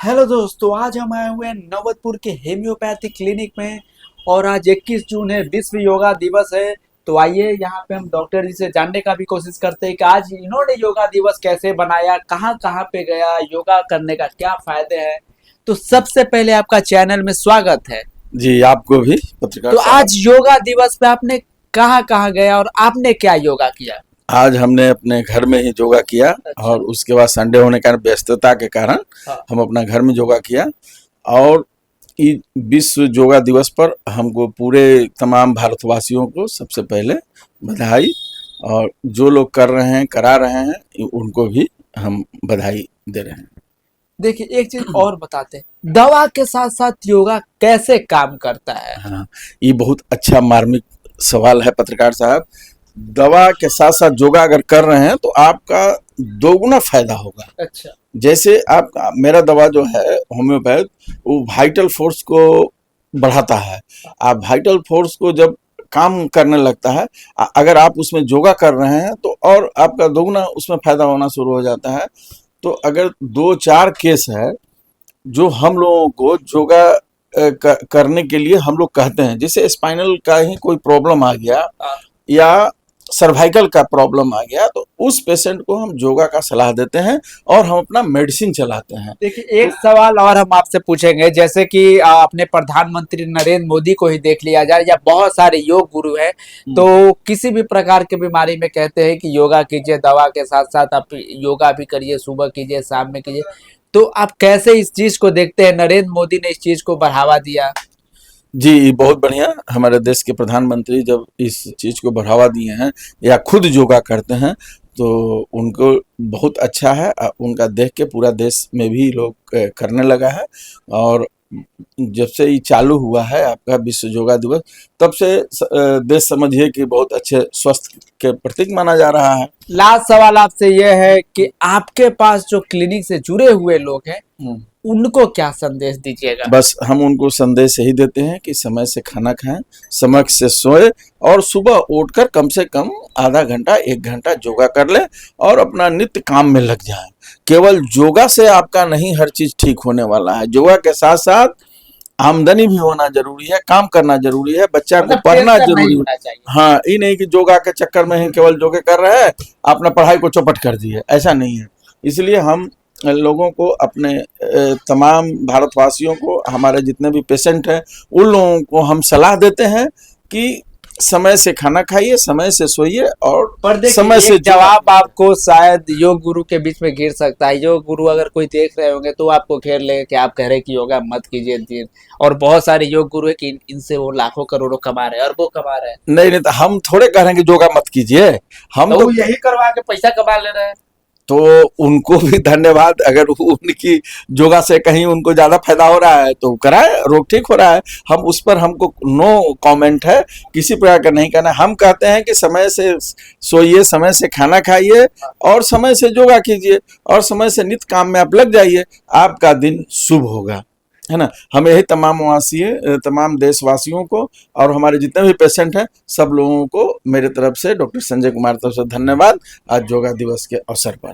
Hello दोस्तों, आज हम आए हुए हैं नवतपुर के हेम्योपैथी क्लिनिक में। और आज 21 जून है, विश्व योगा दिवस है। तो आइए यहाँ पे हम डॉक्टर जी से जानने का भी कोशिश करते हैं कि आज इन्होंने योगा दिवस कैसे बनाया, कहाँ कहाँ पे गया, योगा करने का क्या फायदे हैं। तो सबसे पहले आपका चैनल में स्वागत है। जी, आपको भी पत्रकार तो साहब। आज योगा दिवस पे आपने कहाँ कहाँ गया और आपने क्या योगा किया? आज हमने अपने घर में ही योगा किया। अच्छा। और उसके बाद संडे होने के कारण, व्यस्तता के कारण, हाँ। हम अपना घर में योगा किया। और विश्व योगा दिवस पर हमको पूरे तमाम भारतवासियों को सबसे पहले बधाई। और जो लोग कर रहे हैं, करा रहे हैं, उनको भी हम बधाई दे रहे हैं। देखिए, एक चीज और बताते हैं, दवा के साथ साथ योगा कैसे काम करता है? हाँ, ये बहुत अच्छा मार्मिक सवाल है पत्रकार साहब। दवा के साथ साथ योगा अगर कर रहे हैं तो आपका दोगुना फायदा होगा। अच्छा। जैसे आपका, मेरा दवा जो है होम्योपैथ, वो वाइटल फोर्स को बढ़ाता है। आप वाइटल फोर्स को जब काम करने लगता है, अगर आप उसमें योगा कर रहे हैं तो और आपका दोगुना उसमें फायदा होना शुरू हो जाता है। तो अगर 2-4 केस है जो हम लोगों को योगा करने के लिए हम लोग कहते हैं, जैसे स्पाइनल का ही कोई प्रॉब्लम आ गया या सर्वाइकल का प्रॉब्लम आ गया, तो उस पेशेंट को हम योगा का सलाह देते हैं और हम अपना मेडिसिन चलाते हैं। देखिए, एक सवाल और हम आपसे पूछेंगे, जैसे कि अपने प्रधानमंत्री नरेंद्र मोदी को ही देख लिया जाए या बहुत सारे योग गुरु हैं, तो किसी भी प्रकार की बीमारी में कहते हैं कि योगा कीजिए, दवा के साथ साथ आप योगा भी करिए, सुबह कीजिए, शाम में कीजिए। तो आप कैसे इस चीज को देखते हैं? नरेंद्र मोदी ने इस चीज को बढ़ावा दिया। जी, बहुत बढ़िया। हमारे देश के प्रधानमंत्री जब इस चीज़ को बढ़ावा दिए हैं या खुद योगा करते हैं, तो उनको बहुत अच्छा है। उनका देख के पूरा देश में भी लोग करने लगा है। और जब से ये चालू हुआ है आपका विश्व योगा दिवस, तब से देश समझिए कि बहुत अच्छे स्वास्थ्य के प्रतीक माना जा रहा है। लास्ट सवाल आपसे यह है कि आपके पास जो क्लिनिक से जुड़े हुए लोग हैं, उनको क्या संदेश दीजिएगा? बस हम उनको संदेश यही देते हैं कि समय से खाना खाएं, समय से सोए और सुबह उठकर कम से कम आधा घंटा 1 घंटा योगा कर लें और अपना नित्य काम में लग जाएं। केवल योगा से आपका नहीं हर चीज ठीक होने वाला है। योगा के साथ साथ आमदनी भी होना जरूरी है, काम करना जरूरी है, बच्चा को पढ़ना जरूरी है। हाँ, ये नहीं कि योगा के चक्कर में ही केवल योगा कर रहे हैं, अपना पढ़ाई को चौपट कर दिए, ऐसा नहीं है। इसलिए हम लोगों को, अपने तमाम भारतवासियों को, हमारे जितने भी पेशेंट हैं, उन लोगों को हम सलाह देते हैं कि समय से खाना खाइए, समय से सोइए और समय से जवाब आपको शायद योग गुरु के बीच में गिर सकता है। योग गुरु अगर कोई देख रहे होंगे तो आपको घेर लेंगे कि आप कह रहे हैं कि योगा मत कीजिए। और बहुत सारे योग गुरु है कि इनसे वो लाखों करोड़ों कमा रहे हैं और वो कमा रहे हैं। नहीं नहीं, तो हम थोड़े कह रहे हैं कि योगा मत कीजिए। हम तो यही करवा के पैसा कमा ले रहे हैं। तो उनको भी धन्यवाद। अगर उनकी योगा से कहीं उनको ज्यादा फायदा हो रहा है तो कराए, रोग ठीक हो रहा है। हम उस पर, हमको नो कमेंट है, किसी प्रकार का नहीं कहना। हम कहते हैं कि समय से सोइए, समय से खाना खाइए और समय से योगा कीजिए और समय से नित्य काम में आप लग जाइए, आपका दिन शुभ होगा, है ना। हम यही तमाम देशवासियों को और हमारे जितने भी पेशेंट हैं, सब लोगों को मेरे तरफ से, डॉक्टर संजय कुमार तरफ से धन्यवाद आज योगा दिवस के अवसर पर।